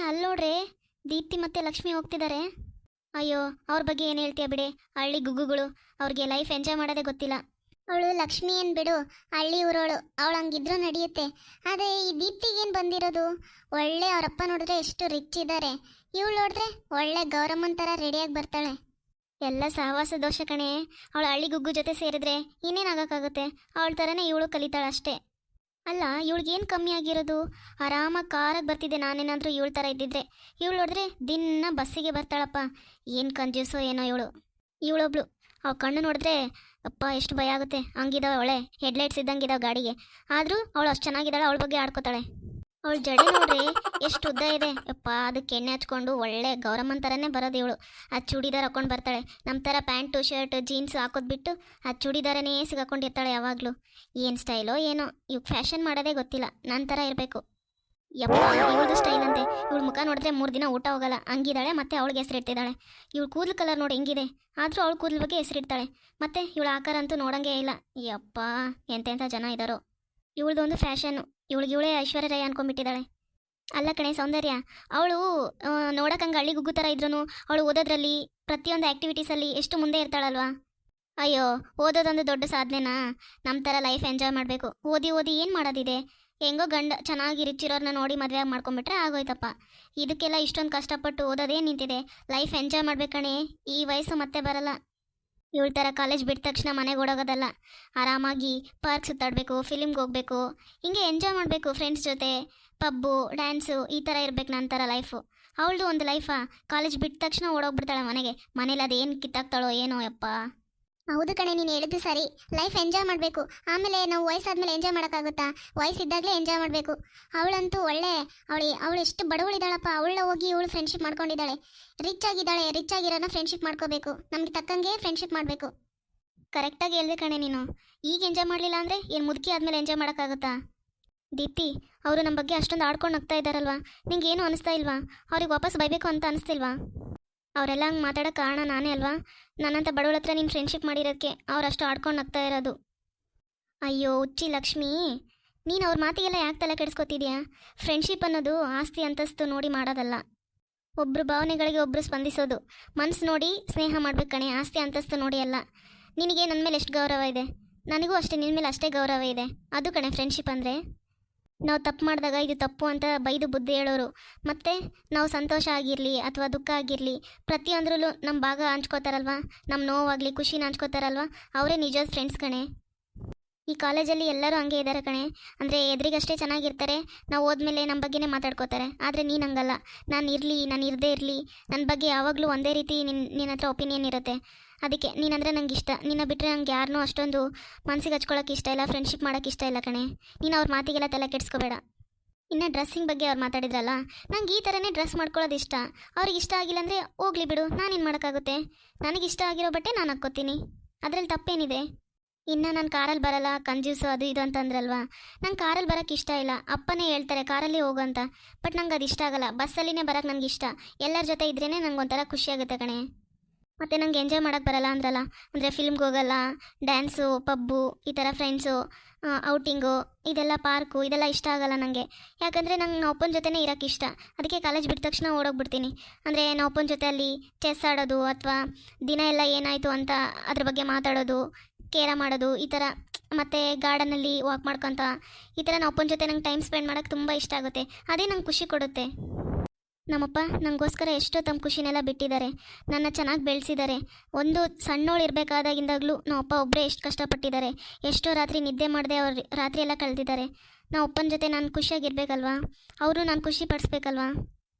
ಅಲ್ಲಿ ನೋಡ್ರೆ ದೀಪ್ತಿ ಮತ್ತೆ ಲಕ್ಷ್ಮಿ ಹೋಗ್ತಿದ್ದಾರೆ. ಅಯ್ಯೋ, ಅವ್ರ ಬಗ್ಗೆ ಏನು ಹೇಳ್ತೀಯ ಬಿಡಿ. ಹಳ್ಳಿ ಗುಗ್ಗುಗಳು, ಅವ್ರಿಗೆ ಲೈಫ್ ಎಂಜಾಯ್ ಮಾಡೋದೇ ಗೊತ್ತಿಲ್ಲ. ಅವಳು ಲಕ್ಷ್ಮಿ ಏನ್ ಬಿಡು, ಹಳ್ಳಿ ಊರೋಳು, ಅವಳು ಹಂಗಿದ್ರು ನಡೆಯುತ್ತೆ. ಆದರೆ ಈ ದೀಪ್ತಿಗೇನು ಬಂದಿರೋದು? ಒಳ್ಳೆ ಅವರಪ್ಪ ನೋಡಿದ್ರೆ ಎಷ್ಟು ರಿಚ್ ಇದ್ದಾರೆ, ಇವಳು ನೋಡಿದ್ರೆ ಒಳ್ಳೆ ಗೌರಮ್ಮನ್ ಥರ ರೆಡಿಯಾಗಿ ಬರ್ತಾಳೆ. ಎಲ್ಲ ಸಹವಾಸ ದೋಷ ಕಣೆ. ಅವಳು ಹಳ್ಳಿ ಗುಗ್ಗು ಜೊತೆ ಸೇರಿದ್ರೆ ಇನ್ನೇನಾಗಕ್ಕಾಗುತ್ತೆ? ಅವಳ ಥರನೇ ಇವಳು ಕಲಿತಾಳೆ ಅಷ್ಟೇ. ಅಲ್ಲ, ಇವಳಿಗೇನು ಕಮ್ಮಿ ಆಗಿರೋದು? ಆರಾಮಾಗಿ ಕಾರಾಗಿ ಬರ್ತಿದ್ದೆ ನಾನೇನಾದರೂ ಇವಳ ಥರ ಇದ್ದಿದ್ರೆ. ಇವಳು ನೋಡಿದ್ರೆ ದಿನ ಬಸ್ಸಿಗೆ ಬರ್ತಾಳಪ್ಪ. ಏನು ಕಂಜೂಸೋ ಏನೋ ಇವಳೊಬ್ಳು. ಅವಳ ಕಣ್ಣು ನೋಡಿದ್ರೆ ಅಪ್ಪ ಎಷ್ಟು ಭಯ ಆಗುತ್ತೆ. ಹಂಗಿದಾವೆ ಅವಳೆ, ಹೆಡ್ಲೈಟ್ಸ್ ಇದ್ದಂಗಿದಾವೆ ಗಾಡಿಗೆ. ಆದರೂ ಅವಳು ಅಷ್ಟು ಚೆನ್ನಾಗಿದ್ದಾಳೆ, ಅವಳ ಬಗ್ಗೆ ಆಡ್ಕೋತಾಳೆ. ಅವಳ ಜಡೆ ನೋಡ್ರಿ ಎಷ್ಟು ಉದ್ದ ಇದೆ ಅಪ್ಪ. ಅದಕ್ಕೆ ಎಣ್ಣೆ ಹಚ್ಕೊಂಡು ಒಳ್ಳೆ ಗೌರಮ್ಮನ ಥರನೇ ಬರೋದು ಇವಳು. ಆ ಚೂಡಿದಾರ್ ಹಾಕೊಂಡು ಬರ್ತಾಳೆ. ನಮ್ಮ ಥರ ಪ್ಯಾಂಟು ಶರ್ಟ್ ಜೀನ್ಸ್ ಹಾಕೋದು ಬಿಟ್ಟು ಆ ಚೂಡಿದಾರನೇ ಸಿಗಾಕೊಂಡಿರ್ತಾಳೆ ಯಾವಾಗಲೂ. ಏನು ಸ್ಟೈಲೋ ಏನೋ, ಇವ್ ಫ್ಯಾಷನ್ ಮಾಡೋದೇ ಗೊತ್ತಿಲ್ಲ. ನನ್ನ ಥರ ಇರಬೇಕು. ಯಪ್ಪ, ಇವಳದು ಸ್ಟೈಲ್ ಅಂತೆ. ಇವಳು ಮುಖ ನೋಡಿದ್ರೆ 3 ದಿನ ಊಟ ಹೋಗಲ್ಲ ಹಂಗಿದ್ದಾಳೆ. ಮತ್ತೆ ಅವಳಿಗೆ ಹೆಸರಿಟ್ಟಿದ್ದಾಳೆ. ಇವಳು ಕೂದಲು ಕಲರ್ ನೋಡಿ ಹೆಂಗಿದೆ, ಆದರೂ ಅವಳು ಕೂದಲು ಬಗ್ಗೆ ಹೆಸರಿಡ್ತಾಳೆ. ಮತ್ತೆ ಇವಳ ಆಕಾರ ಅಂತೂ ನೋಡಂಗೇ ಇಲ್ಲ. ಯಪ್ಪ, ಎಂತೆಂಥ ಜನ ಇದ್ದಾರೋ. ಇವಳದು ಒಂದು ಫ್ಯಾಷನ್ನು. ಇವಳೇ ಐಶ್ವರ್ಯ ರೈ ಅನ್ಕೊಂಡ್ಬಿಟ್ಟಿದ್ದಾಳೆ. ಅಲ್ಲ ಕಣೆ ಸೌಂದರ್ಯ, ಅವಳು ನೋಡೋಕ್ಕಂಗೆ ಹಳ್ಳಿ ಗುಗ್ಗು ಥರ ಇದ್ರೂ ಅವಳು ಓದೋದ್ರಲ್ಲಿ ಪ್ರತಿಯೊಂದು ಆ್ಯಕ್ಟಿವಿಟೀಸಲ್ಲಿ ಎಷ್ಟು ಮುಂದೆ ಇರ್ತಾಳಲ್ವಾ. ಅಯ್ಯೋ, ಓದೋದೊಂದು ದೊಡ್ಡ ಸಾಧನೆನಾ? ನಮ್ಮ ಥರ ಲೈಫ್ ಎಂಜಾಯ್ ಮಾಡಬೇಕು. ಓದಿ ಏನು ಮಾಡೋದಿದೆ? ಹೆಂಗೋ ಗಂಡ ಚೆನ್ನಾಗಿ ರಿಚ್ ಇರೋರನ್ನ ನೋಡಿ ಮದುವೆ ಮಾಡ್ಕೊಂಬಿಟ್ರೆ ಆಗೋಯ್ತಪ್ಪ. ಇದಕ್ಕೆಲ್ಲ ಇಷ್ಟೊಂದು ಕಷ್ಟಪಟ್ಟು ಓದೋದೇನು ನಿಂತಿದೆ? ಲೈಫ್ ಎಂಜಾಯ್ ಮಾಡ್ಬೇಕಣೆ. ಈ ವಯಸ್ಸು ಮತ್ತೆ ಬರಲ್ಲ. ಇವಳ ಥರ ಕಾಲೇಜ್ ಬಿಟ್ಟ ತಕ್ಷಣ ಮನೆಗೆ ಓಡೋಗೋದಲ್ಲ. ಆರಾಮಾಗಿ ಪಾರ್ಕ್ ಸುತ್ತಾಡಬೇಕು, ಫಿಲಿಮ್ಗೆ ಹೋಗ್ಬೇಕು, ಹಿಂಗೆ ಎಂಜಾಯ್ ಮಾಡಬೇಕು ಫ್ರೆಂಡ್ಸ್ ಜೊತೆ. ಪಬ್ಬು, ಡ್ಯಾನ್ಸು, ಈ ಥರ ಇರಬೇಕು ನನ್ನ ಥರ ಲೈಫು. ಅವಳದು ಒಂದು ಲೈಫಾ? ಕಾಲೇಜ್ ಬಿಟ್ಟ ತಕ್ಷಣ ಓಡೋಗ್ಬಿಡ್ತಾಳೆ ಮನೆಗೆ. ಮನೇಲಿ ಅದೇನು ಕಿತ್ತಾಕ್ತಾಳೋ ಏನೋ ಯಪ್ಪ. ಹೌದು ಕಣೆ, ನೀನು ಹೇಳಿದ್ದು ಸರಿ. ಲೈಫ್ ಎಂಜಾಯ್ ಮಾಡಬೇಕು. ಆಮೇಲೆ ನಾವು ವಯಸ್ಸಾದ್ಮೇಲೆ ಎಂಜಾಯ್ ಮಾಡೋಕ್ಕಾಗುತ್ತಾ? ವಯಸ್ಸಿದ್ದಾಗಲೇ ಎಂಜಾಯ್ ಮಾಡಬೇಕು. ಅವಳಂತೂ ಅವಳು ಎಷ್ಟು ಬಡವಳಿದ್ದಾಳಪ್ಪ. ಅವಳ ಹೋಗಿ ಇವಳು ಫ್ರೆಂಡ್ಶಿಪ್ ಮಾಡ್ಕೊಂಡಿದ್ದಾಳೆ. ರಿಚ್ ಆಗಿರೋನ ಫ್ರೆಂಡ್ಶಿಪ್ ಮಾಡ್ಕೋಬೇಕು. ನಮ್ಗೆ ತಕ್ಕಂಗೆ ಫ್ರೆಂಡ್ಶಿಪ್ ಮಾಡಬೇಕು. ಕರೆಕ್ಟಾಗಿ ಹೇಳಿದೆ ಕಣೆ ನೀನು. ಈಗ ಎಂಜಾಯ್ ಮಾಡಲಿಲ್ಲ ಅಂದರೆ ಏನು ಮುದುಕಿ ಆದಮೇಲೆ ಎಂಜಾಯ್ ಮಾಡೋಕ್ಕಾಗುತ್ತಾ? ದೀಪ್ತಿ, ಅವರು ನಮ್ಮ ಬಗ್ಗೆ ಅಷ್ಟೊಂದು ಆಡ್ಕೊಂಡು ನಗ್ತಾ ಇದ್ದಾರಲ್ವಾ, ನಿಂಗೇನು ಅನಿಸ್ತಾ ಇಲ್ವಾ? ಅವ್ರಿಗೆ ವಾಪಸ್ ಬೈಬೇಕು ಅಂತ ಅನಿಸ್ತಿಲ್ವಾ? ಅವರೆಲ್ಲ ಹಂಗೆ ಮಾತಾಡೋ ಕಾರಣ ನಾನೇ ಅಲ್ವಾ? ನನ್ನಂತ ಬಡವಳ ಹತ್ರ ನೀನು ಫ್ರೆಂಡ್ಶಿಪ್ ಮಾಡಿರೋದಕ್ಕೆ ಅವ್ರು ಅಷ್ಟು ಆಡ್ಕೊಂಡು ನಗ್ತಾ ಇರೋದು. ಅಯ್ಯೋ ಹುಚ್ಚಿ ಲಕ್ಷ್ಮಿ, ನೀನು ಅವ್ರ ಮಾತಿಗೆಲ್ಲ ಯಾಕೆ ತಲೆ ಕೆಡಿಸ್ಕೊತಿದ್ಯಾ? ಫ್ರೆಂಡ್ಶಿಪ್ ಅನ್ನೋದು ಆಸ್ತಿ ಅಂತಸ್ತು ನೋಡಿ ಮಾಡೋದಲ್ಲ. ಒಬ್ಬರು ಭಾವನೆಗಳಿಗೆ ಒಬ್ಬರು ಸ್ಪಂದಿಸೋದು. ಮನಸ್ಸು ನೋಡಿ ಸ್ನೇಹ ಮಾಡ್ಬೇಕು ಕಣೆ, ಆಸ್ತಿ ಅಂತಸ್ತು ನೋಡಿ ಅಲ್ಲ. ನಿನಗೆ ನನ್ನ ಮೇಲೆ ಎಷ್ಟು ಗೌರವ ಇದೆ, ನನಗೂ ಅಷ್ಟೇ ನಿನ್ನ ಮೇಲೆ ಅಷ್ಟೇ ಗೌರವ ಇದೆ. ಅದು ಕಣೆ ಫ್ರೆಂಡ್ಶಿಪ್ ಅಂದರೆ. ನಾವು ತಪ್ಪು ಮಾಡಿದಾಗ ಇದು ತಪ್ಪು ಅಂತ ಬೈದು ಬುದ್ಧಿ ಹೇಳೋರು. ಮತ್ತು ನಾವು ಸಂತೋಷ ಆಗಿರಲಿ ಅಥವಾ ದುಃಖ ಆಗಿರಲಿ ಪ್ರತಿಯೊಂದರಲ್ಲೂ ನಮ್ಮ ಭಾಗ ಹಂಚ್ಕೋತಾರಲ್ವ, ನಮ್ಮ ನೋವಾಗಲಿ ಖುಷಿನ ಹಂಚ್ಕೋತಾರಲ್ವ, ಅವರೇ ನಿಜವಾದ ಫ್ರೆಂಡ್ಸ್ ಕಣೆ. ಈ ಕಾಲೇಜಲ್ಲಿ ಎಲ್ಲರೂ ಹಂಗೆ ಇದ್ದಾರೆ ಕಣೆ. ಅಂದರೆ ಎದುರಿಗಷ್ಟೇ ಚೆನ್ನಾಗಿರ್ತಾರೆ, ನಾವು ಹೋದ್ಮೇಲೆ ನಮ್ಮ ಬಗ್ಗೆನೇ ಮಾತಾಡ್ಕೋತಾರೆ. ಆದರೆ ನೀನು ಹಂಗಲ್ಲ. ನಾನು ಇರದೇ ಇರಲಿ ನನ್ನ ಬಗ್ಗೆ ಯಾವಾಗಲೂ ಒಂದೇ ರೀತಿ ನಿನ್ನ ಹತ್ರ ಒಪಿನಿಯನ್ ಇರುತ್ತೆ. ಅದಕ್ಕೆ ನೀನಂದರೆ ನಂಗೆ ಇಷ್ಟ. ನಿನ್ನ ಬಿಟ್ಟರೆ ನಂಗೆ ಯಾರನ್ನೂ ಅಷ್ಟೊಂದು ಮನಸ್ಸಿಗೆ ಹಚ್ಕೊಳ್ಳೋಕೆ ಇಷ್ಟ ಇಲ್ಲ, ಫ್ರೆಂಡ್ಶಿಪ್ ಮಾಡೋಕ್ಕೆ ಇಷ್ಟ ಇಲ್ಲ ಕಣೆ. ನೀನು ಅವ್ರ ಮಾತಿಗೆಲ್ಲ ತಲೆ ಕೆಡಿಸ್ಕೋಬೇಡ. ಇನ್ನು ಡ್ರೆಸ್ಸಿಂಗ್ ಬಗ್ಗೆ ಅವ್ರು ಮಾತಾಡಿದ್ರಲ್ಲ, ನಂಗೆ ಈ ಥರನೇ ಡ್ರೆಸ್ ಮಾಡ್ಕೊಳ್ಳೋದು ಇಷ್ಟ. ಅವ್ರಿಗೆ ಇಷ್ಟ ಆಗಿಲ್ಲ ಅಂದರೆ ಹೋಗ್ಲಿ ಬಿಡು, ನಾನೇನು ಮಾಡೋಕ್ಕಾಗುತ್ತೆ? ನನಗೆ ಇಷ್ಟ ಆಗಿರೋ ಬಟ್ಟೆ ನಾನು ಹಾಕ್ಕೋತೀನಿ, ಅದರಲ್ಲಿ ತಪ್ಪೇನಿದೆ? ಇನ್ನು ನಾನು ಕಾರಲ್ಲಿ ಬರಲ್ಲ, ಕಂಜೂಸು ಅದು ಇದು ಅಂತಂದ್ರಲ್ವಾ, ನಂಗೆ ಕಾರಲ್ಲಿ ಬರೋಕ್ಕೆ ಇಷ್ಟ ಇಲ್ಲ. ಅಪ್ಪನೇ ಹೇಳ್ತಾರೆ ಕಾರಲ್ಲಿ ಹೋಗು ಅಂತ. ಬಟ್ ನಂಗೆ ಅದು ಇಷ್ಟ ಆಗಲ್ಲ. ಬಸ್ಸಲ್ಲಿನೇ ಬರೋಕ್ಕೆ ನನಗೆ ಇಷ್ಟ. ಎಲ್ಲರ ಜೊತೆ ಇದ್ರೇ ನಂಗೆ ಒಂಥರ ಖುಷಿ ಆಗುತ್ತೆ ಕಣೆ. ಮತ್ತು ನಂಗೆ ಎಂಜಾಯ್ ಮಾಡೋಕ್ಕೆ ಬರಲ್ಲ ಅಂದ್ರಲ್ಲ, ಅಂದರೆ ಫಿಲ್ಮ್ಗೆ ಹೋಗಲ್ಲ, ಡ್ಯಾನ್ಸು, ಪಬ್ಬು, ಈ ಥರ ಫ್ರೆಂಡ್ಸು, ಔಟಿಂಗು, ಇದೆಲ್ಲ ಪಾರ್ಕು, ಇದೆಲ್ಲ ಇಷ್ಟ ಆಗಲ್ಲ ನನಗೆ. ಯಾಕಂದರೆ ನಂಗೆ ನಾವು ಅಪ್ಪನ ಜೊತೆನೇ ಇರೋಕ್ಕೆ ಇಷ್ಟ. ಅದಕ್ಕೆ ಕಾಲೇಜ್ ಬಿಟ್ಟ ತಕ್ಷಣ ಓಡೋಗ್ಬಿಡ್ತೀನಿ. ಅಂದರೆ ನಾವು ಅಪ್ಪನ ಜೊತೆ ಅಲ್ಲಿ ಚೆಸ್ ಆಡೋದು ಅಥವಾ ದಿನ ಎಲ್ಲ ಏನಾಯಿತು ಅಂತ ಅದ್ರ ಬಗ್ಗೆ ಮಾತಾಡೋದು, ಕೇರ ಮಾಡೋದು, ಈ ಥರ. ಮತ್ತು ಗಾರ್ಡನಲ್ಲಿ ವಾಕ್ ಮಾಡ್ಕೊತ ಈ ಥರ ನಾವು ಅಪ್ಪನ ಜೊತೆ ನಂಗೆ ಟೈಮ್ ಸ್ಪೆಂಡ್ ಮಾಡೋಕ್ಕೆ ತುಂಬ ಇಷ್ಟ ಆಗುತ್ತೆ. ಅದೇ ನಂಗೆ ಖುಷಿ ಕೊಡುತ್ತೆ. ನಮ್ಮಪ್ಪ ನನಗೋಸ್ಕರ ಎಷ್ಟೋ ತಮ್ಮ ಖುಷಿನೆಲ್ಲ ಬಿಟ್ಟಿದ್ದಾರೆ, ನನ್ನ ಚೆನ್ನಾಗಿ ಬೆಳೆಸಿದ್ದಾರೆ. ಒಂದು ಸಣ್ಣೋಳು ಇರಬೇಕಾದಾಗಿಂದಾಗಲೂ ನಮ್ಮಪ್ಪ ಒಬ್ಬರೇ ಎಷ್ಟು ಕಷ್ಟಪಟ್ಟಿದ್ದಾರೆ. ಎಷ್ಟೋ ರಾತ್ರಿ ನಿದ್ದೆ ಮಾಡದೆ ಅವ್ರು ರಾತ್ರಿ ಎಲ್ಲ ಕಳೆದಿದ್ದಾರೆ. ನಾವು ಅಪ್ಪನ ಜೊತೆ ನಾನು ಖುಷಿಯಾಗಿರ್ಬೇಕಲ್ವಾ, ಅವರು ನಾನು ಖುಷಿ ಪಡಿಸ್ಬೇಕಲ್ವಾ.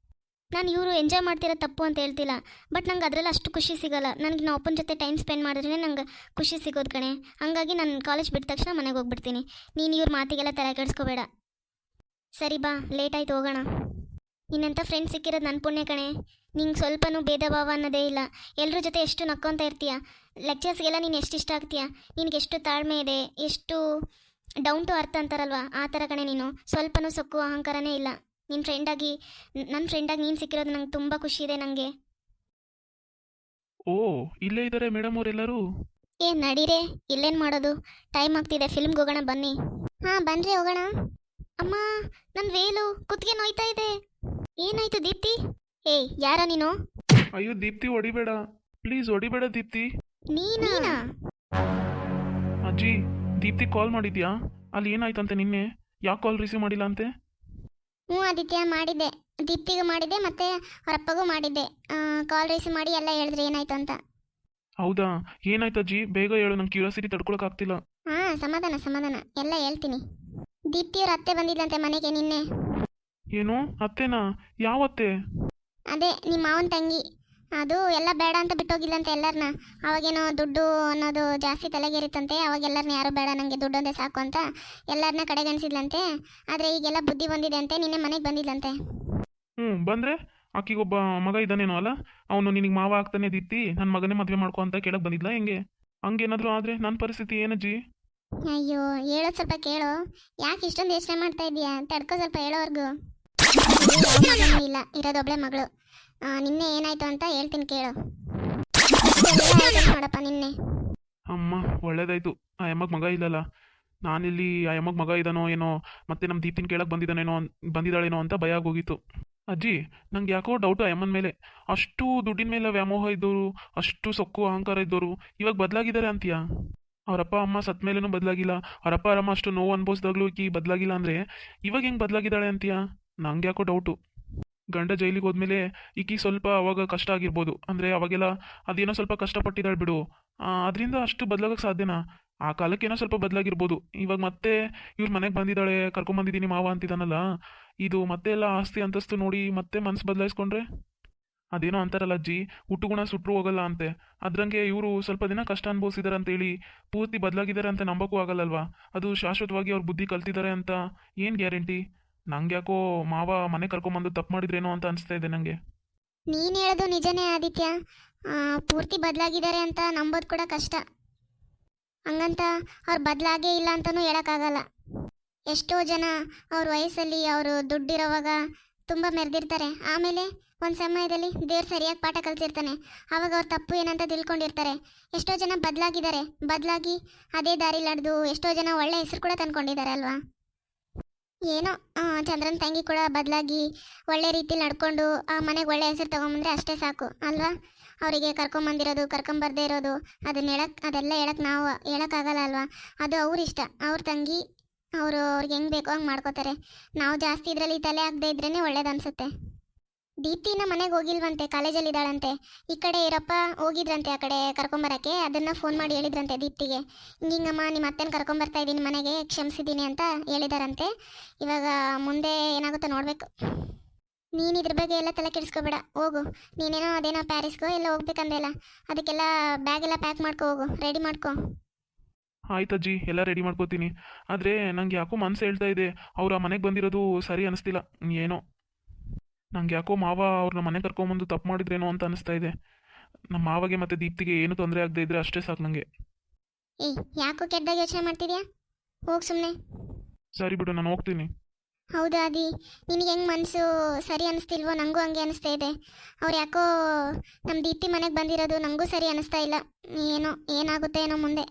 ನಾನು ಇವರು ಎಂಜಾಯ್ ಮಾಡ್ತಿರೋ ತಪ್ಪು ಅಂತ ಹೇಳ್ತಿಲ್ಲ, ಬಟ್ ನಂಗೆ ಅದರಲ್ಲಿ ಅಷ್ಟು ಖುಷಿ ಸಿಗೋಲ್ಲ. ನನಗೆ ನಾವು ಅಪ್ಪನ ಜೊತೆ ಟೈಮ್ ಸ್ಪೆಂಡ್ ಮಾಡಿದ್ರೆ ನಂಗೆ ಖುಷಿ ಸಿಗೋದು ಕಣೆ. ಹಾಗಾಗಿ ನಾನು ಕಾಲೇಜ್ ಬಿಟ್ಟ ತಕ್ಷಣ ಮನೆಗೆ ಹೋಗ್ಬಿಡ್ತೀನಿ. ನೀನು ಇವ್ರ ಮಾತಿಗೆಲ್ಲ ತಲೆ ಕೆಡಿಸ್ಕೋಬೇಡ. ಸರಿ ಬಾ, ಲೇಟ್ ಆಯ್ತು, ಹೋಗೋಣ. ನಿನ್ನಂಥ ಫ್ರೆಂಡ್ಸ್ ಸಿಕ್ಕಿರೋದು ನನ್ನ ಪುಣ್ಯ ಕಣೆ. ನಿಂಗೆ ಸ್ವಲ್ಪನೂ ಭೇದ ಭಾವ ಅನ್ನೋದೇ ಇಲ್ಲ. ಎಲ್ಲರ ಜೊತೆ ಎಷ್ಟು ನಕ್ಕೊತ ಇರ್ತೀಯ. ಲೆಕ್ಚರ್ಸ್ಗೆಲ್ಲ ನೀನು ಎಷ್ಟು ಇಷ್ಟ ಆಗ್ತೀಯ. ನಿನಗೆ ಎಷ್ಟು ತಾಳ್ಮೆ ಇದೆ, ಎಷ್ಟು ಡೌನ್ ಟು ಅರ್ಥ ಅಂತಾರಲ್ವ, ಆ ಥರ ಕಣೆ ನೀನು. ಸ್ವಲ್ಪನೂ ಸೊಕ್ಕು ಅಹಂಕಾರನೇ ಇಲ್ಲ. ನನ್ನ ಫ್ರೆಂಡಾಗಿ ನೀನು ಸಿಕ್ಕಿರೋದು ನಂಗೆ ತುಂಬ ಖುಷಿ ಇದೆ ನನಗೆ. ಓ, ಇಲ್ಲೇ ಇದ್ದಾರೆ ಮೇಡಮ್ ಅವರೆಲ್ಲರೂ. ನಡೀರೆ, ಇಲ್ಲೇನು ಮಾಡೋದು? ಟೈಮ್ ಆಗ್ತಿದೆ, ಫಿಲ್ಮ್ಗೆ ಹೋಗೋಣ ಬನ್ನಿ. ಹಾಂ ಬನ್ರಿ ಹೋಗೋಣ. ಅಮ್ಮ, ನನ್ನ ವೇಲು ಕುತ್ತಿಗೆ ನೋಯ್ತಾ ಇದೆ. ಏನಾಯ್ತು ದೀಪ್ತಿ? ಏಯ್ ಯಾರ ನೀನು? ಅಯ್ಯೋ ದೀಪ್ತಿ ಹೊಡಿಬೇಡ, ಪ್ಲೀಸ್ ಹೊಡಿಬೇಡ ದೀಪ್ತಿ. ನೀನಾ? ಅಜ್ಜಿ, ದೀಪ್ತಿ ಕಾಲ್ ಮಾಡಿದ್ಯಾ? ಅಲ್ಲಿ ಏನಾಯ್ತಂತೆ ನಿನ್ನೆ? ಯಾಕೆ ಕಾಲ್ ರಿಸೀವ್ ಮಾಡಿಲ್ಲ ಅಂತೆ? ಹ್ಞೂ ಆದಿತ್ಯ, ಮಾಡಿದ್ದೆ. ದೀಪ್ತಿಗೂ ಮಾಡಿದ್ದೆ ಮತ್ತು ಅವ್ರ ಅಪ್ಪಗೂ ಮಾಡಿದ್ದೆ. ಕಾಲ್ ರಿಸೀವ್ ಮಾಡಿ ಎಲ್ಲ ಹೇಳಿದ್ರಿ ಏನಾಯ್ತು ಅಂತ. ಹೌದಾ, ಏನಾಯ್ತು ಅಜ್ಜಿ? ಬೇಗ ಹೇಳು, ನಂಗೆ ಕ್ಯೂರಿಯಾಸಿಟಿ ತಡ್ಕೊಳಕ್ಕಾಗ್ತಿಲ್ಲ. ಹಾಂ, ಸಮಾಧಾನ ಸಮಾಧಾನ, ಎಲ್ಲ ಹೇಳ್ತೀನಿ. ದೀಪ್ತಿಯವ್ರ ಅತ್ತೆ ಬಂದಿದ್ದಂತೆ ಮನೆಗೆ ನಿನ್ನೆ. ಏನು ಅತ್ತೆನಾ? ಯಾವತ್ತೆ? ಅದೇ ನಿಮ್ಮ ಮಾವನ ತಂಗಿ. ಅದು ಎಲ್ಲ ಬೇಡ ಅಂತ ಬಿಟ್ಟೋಗಿಲ್ಲಂತೆ ಎಲ್ಲರನ್ನ. ಅವಾಗೇನೋ ದುಡ್ಡು ಅನ್ನೋದು ಜಾಸ್ತಿ ತಲೆಗೇರಿತ್ತಂತೆ. ಅವಾಗ ಎಲ್ಲರನ್ನ ಯಾರು ಬೇಡ, ನನಗೆ ದುಡ್ಡು ಒಂದೇ ಸಾಕು ಅಂತ ಎಲ್ಲರನ್ನ ಕಡೆಗಣಿಸಿದ್ಲಂತೆ. ಆದರೆ ಈಗೆಲ್ಲ ಬುದ್ಧಿ ಬಂದಿದೆ ಅಂತೆ, ನಿನ್ನೆ ಮನೆಗೆ ಬಂದಿದ್ಲಂತೆ. ಬಂದರೆ ಆಕಿಗೊಬ್ಬ ಮಗ ಇದ್ದಾನೇನೋ ಅಲ್ಲ, ಅವನು ನಿನಗೆ ಮಾವ ಆಗ್ತಾನೆ ದೀಪ್ತಿ, ನನ್ನ ಮಗನೇ ಮದುವೆ ಮಾಡ್ಕೊ ಅಂತ ಕೇಳಕ್ಕೆ ಬಂದಿದ್ಲ ಹೆಂಗೆ? ಹಂಗೇನಾದರೂ ಆದರೆ ನನ್ನ ಪರಿಸ್ಥಿತಿ ಏನಜ್ಜಿ? ಅಯ್ಯೋ, ಹೇಳೋದು ಸ್ವಲ್ಪ ಕೇಳು. ಯಾಕೆ ಇಷ್ಟೊಂದು ಯೋಚನೆ ಮಾಡ್ತಾ ಇದೀಯಾ? ತಡ್ಕೋ ಸ್ವಲ್ಪ, ಹೇಳೋರ್ಗು. ಇಲ್ಲ, ಇರೋದೊಬ್ಳೆ ಮಗಳು. ನಿನ್ನೆ ಏನಾಯ್ತು ಅಂತ ಹೇಳ್ತೀನಿ ಕೇಳು. ನೋಡಪ್ಪ ನಿನ್ನೆ. ಅಮ್ಮ ಒಳ್ಳೇದಾಯ್ತು, ಆ ಅಮ್ಮಗೆ ಮಗ ಇಲ್ಲಲ್ಲ. ನಾನಿಲ್ಲಿ ಆ ಅಮ್ಮಗೆ ಮಗ ಇದ್ದಾನೋ ಏನೋ, ಮತ್ತೆ ನಮ್ಮ ದೀಪ್ತಿನ ಕೇಳಕ್ಕೆ ಬಂದಿದ್ದಾಳೇನೋ ಅಂತ ಭಯ ಆಗೋಗಿತ್ತು. ಅಜ್ಜಿ, ನಂಗೆ ಯಾಕೋ ಡೌಟು ಆ ಅಮ್ಮನ ಮೇಲೆ. ಅಷ್ಟು ದುಡ್ಡಿನ ಮೇಲೆ ವ್ಯಾಮೋಹ ಇದ್ದವರು, ಅಷ್ಟು ಸೊಕ್ಕು ಅಹಂಕಾರ ಇದ್ದವರು ಇವಾಗ ಬದಲಾಗಿದ್ದಾರೆ ಅಂತೀಯಾ? ಅವರಪ್ಪ ಅಮ್ಮ ಸತ್ ಮೇಲೇನೂ ಬದಲಾಗಿಲ್ಲ, ಅವರಪ್ಪ ಅಮ್ಮ ಅಷ್ಟು ನೋವು ಅನುಭವಿಸಿದಾಗಲೂ ಈಕಿ ಬದಲಾಗಿಲ್ಲ ಅಂದರೆ ಇವಾಗ ಹೆಂಗೆ ಬದಲಾಗಿದ್ದಾಳೆ ಅಂತೀಯಾ? ನಂಗೆ ಯಾಕೋ ಡೌಟು. ಗಂಡ ಜೈಲಿಗೆ ಹೋದ್ಮೇಲೆ ಈಕಿ ಸ್ವಲ್ಪ ಅವಾಗ ಕಷ್ಟ ಆಗಿರ್ಬೋದು, ಅಂದರೆ ಅವಾಗೆಲ್ಲ ಅದೇನೋ ಸ್ವಲ್ಪ ಕಷ್ಟಪಟ್ಟಿದ್ದಾಳೆ ಬಿಡು, ಅದರಿಂದ ಅಷ್ಟು ಬದಲಾಗಕ್ಕೆ ಸಾಧ್ಯನಾ? ಆ ಕಾಲಕ್ಕೇನೋ ಸ್ವಲ್ಪ ಬದಲಾಗಿರ್ಬೋದು. ಇವಾಗ ಮತ್ತೆ ಇವ್ರ ಮನೆಗೆ ಬಂದಿದ್ದಾಳೆ, ಕರ್ಕೊಂಬಂದಿದ್ದೀನಿ ಮಾವ ಅಂತಿದ್ದಾನಲ್ಲ, ಇದು ಮತ್ತೆ ಎಲ್ಲ ಆಸ್ತಿ ಅಂತಸ್ತು ನೋಡಿ ಮತ್ತೆ ಮನಸ್ಸು ಬದಲಾಯಿಸ್ಕೊಂಡ್ರೆ? ಅದೇನೋ ಅಂತಾರಲ್ಲ ಅಜ್ಜಿ, ಹುಟ್ಟುಗುಣ ಸುಟ್ಟರು ಹೋಗಲ್ಲ ಅಂತೆ. ಅದ್ರಂಗೆ ಇವರು ಸ್ವಲ್ಪ ದಿನ ಕಷ್ಟ ಅನುಭವಿಸಿದಾರೆ ಅಂತೇಳಿ ಪೂರ್ತಿ ಬದಲಾಗಿದ್ದಾರೆ ಅಂತ ನಂಬಕ್ಕೂ ಆಗಲ್ಲಲ್ವಾ? ಅದು ಶಾಶ್ವತವಾಗಿ ಅವ್ರ ಬುದ್ಧಿ ಕಲ್ತಿದ್ದಾರೆ ಅಂತ ಏನು ಗ್ಯಾರಂಟಿ? ನಂಗೆ ಯಾಕೋ ಮಾವ ಮನೆ ಕರ್ಕೊಂಬಂದು ತಪ್ಪು ಮಾಡಿದ್ರೇನೋ ಅಂತ ಅನಿಸ್ತಾ ಇದೆ ನನಗೆ. ನೀನು ಹೇಳೋದು ನಿಜನೇ ಆದಿತ್ಯ. ಪೂರ್ತಿ ಬದಲಾಗಿದ್ದಾರೆ ಅಂತ ನಂಬೋದು ಕೂಡ ಕಷ್ಟ. ಹಂಗಂತ ಅವ್ರು ಬದಲಾಗೇ ಇಲ್ಲ ಅಂತಲೂ ಹೇಳೋಕ್ಕಾಗಲ್ಲ. ಎಷ್ಟೋ ಜನ ಅವ್ರ ವಯಸ್ಸಲ್ಲಿ ಅವರು ದುಡ್ಡಿರೋವಾಗ ತುಂಬ ಮೆರೆದಿರ್ತಾರೆ. ಆಮೇಲೆ ಒಂದು ಸಮಯದಲ್ಲಿ ದೇವ್ರು ಸರಿಯಾಗಿ ಪಾಠ ಕಲಿಸಿರ್ತಾನೆ, ಆವಾಗ ಅವ್ರ ತಪ್ಪು ಏನಂತ ತಿಳ್ಕೊಂಡಿರ್ತಾರೆ. ಎಷ್ಟೋ ಜನ ಬದಲಾಗಿ ಅದೇ ದಾರಿ ನಡೆದು ಎಷ್ಟೋ ಜನ ಒಳ್ಳೆ ಹೆಸರು ಕೂಡ ತಂದ್ಕೊಂಡಿದ್ದಾರೆ ಅಲ್ವಾ? ಏನೋ ಚಂದ್ರನ ತಂಗಿ ಕೂಡ ಬದಲಾಗಿ ಒಳ್ಳೆ ರೀತಿಲಿ ನಡ್ಕೊಂಡು ಆ ಮನೆಗೆ ಒಳ್ಳೆ ಹೆಸರು ತೊಗೊಂಬಂದ್ರೆ ಅಷ್ಟೇ ಸಾಕು ಅಲ್ವಾ? ಅವರಿಗೆ ಕರ್ಕೊಂಬಂದಿರೋದು ಕರ್ಕೊಂಬರ್ದೇ ಇರೋದು ಅದೆಲ್ಲ ನಾವು ಹೇಳೋಕ್ಕಾಗಲ್ಲ ಅಲ್ವಾ? ಅದು ಅವ್ರ ಇಷ್ಟ, ಅವ್ರ ತಂಗಿ, ಅವ್ರಿಗೆ ಹೆಂಗೆ ಬೇಕೋ ಹಂಗೆ ಮಾಡ್ಕೋತಾರೆ. ನಾವು ಜಾಸ್ತಿ ಇದರಲ್ಲಿ ತಲೆ ಹಾಕದೇ ಇದ್ರೇ ಒಳ್ಳೇದು ಅನಿಸುತ್ತೆ. ದೀಪ್ತಿನ ಮನೆಗೆ ಹೋಗಿಲ್ವಂತೆ, ಕಾಲೇಜಲ್ಲಿ ಇದ್ದಾಳಂತೆ. ಈ ಕಡೆ ಇರಪ್ಪ ಹೋಗಿದ್ರಂತೆ ಆ ಕಡೆ ಕರ್ಕೊಂಬರಕ್ಕೆ. ಅದನ್ನು ಫೋನ್ ಮಾಡಿ ಹೇಳಿದ್ರಂತೆ ದೀಪ್ತಿಗೆ, ಹಿಂಗಮ್ಮ ನಿಮ್ಮ ಅತ್ತೆನ ಕರ್ಕೊಂಬರ್ತಾ ಇದ್ದೀನಿ ಮನೆಗೆ, ಕ್ಷಮಿಸಿದ್ದೀನಿ ಅಂತ ಹೇಳಿದಾರಂತೆ. ಇವಾಗ ಮುಂದೆ ಏನಾಗುತ್ತೋ ನೋಡಬೇಕು. ನೀನು ಇದ್ರ ಬಗ್ಗೆ ಎಲ್ಲ ತಲೆ ಕೆಡಿಸ್ಕೋಬೇಡ, ಹೋಗು. ನೀನೇನೋ ಅದೇನೋ ಪ್ಯಾರಿಸ್ಗೋ ಎಲ್ಲ ಹೋಗ್ಬೇಕಂದೆಲ್ಲ, ಅದಕ್ಕೆಲ್ಲ ಬ್ಯಾಗ್ ಎಲ್ಲ ಪ್ಯಾಕ್ ಮಾಡ್ಕೊ, ಹೋಗು, ರೆಡಿ ಮಾಡ್ಕೊ. ಆಯ್ತಜ್ಜಿ, ಎಲ್ಲ ರೆಡಿ ಮಾಡ್ಕೋತೀನಿ. ಆದರೆ ನಂಗೆ ಯಾಕೋ ಮನಸ್ಸು ಹೇಳ್ತಾ ಇದೆ, ಅವ್ರು ಆ ಮನೆಗೆ ಬಂದಿರೋದು ಸರಿ ಅನಿಸ್ತಿಲ್ಲ. ಏನೋ ನಂಗೆ ಯಾಕೋ ಮಾವ ಅವ್ರನ್ನ ಮನೆ ಕರ್ಕೊಂಬಂದು ತಪ್ಪು ಮಾಡಿದ್ರೇನೋ ಅಂತ ಅನಿಸ್ತಾ ಇದೆ. ನಮ್ಮ ಮಾವಗೆ ಮತ್ತು ದೀಪ್ತಿಗೆ ಏನು ತೊಂದರೆ ಆಗದೆ ಇದ್ರೆ ಅಷ್ಟೇ ಸಾಕು ನನಗೆ. ಏಯ್, ಯಾಕೋ ಕೆಟ್ಟದಾಗ ಯೋಚನೆ ಮಾಡ್ತಿದ್ಯಾ? ಹೋಗಿ ಸುಮ್ಮನೆ. ಸರಿ ಬಿಡು, ನಾನು ಹೋಗ್ತೀನಿ. ಹೌದಾ ಅದಿ, ನಿನಗೆ ಹೆಂಗೆ ಮನಸ್ಸು ಸರಿ ಅನ್ನಿಸ್ತಿಲ್ವೋ? ನನಗೂ ಹಂಗೆ ಅನಿಸ್ತಾ ಇದೆ. ಅವ್ರು ಯಾಕೋ ನಮ್ಮ ದೀಪ್ತಿ ಮನೆಗೆ ಬಂದಿರೋದು ನನಗೂ ಸರಿ ಅನ್ನಿಸ್ತಾ ಇಲ್ಲ. ಏನೋ ಏನಾಗುತ್ತೆ ಏನೋ ಮುಂದೆ.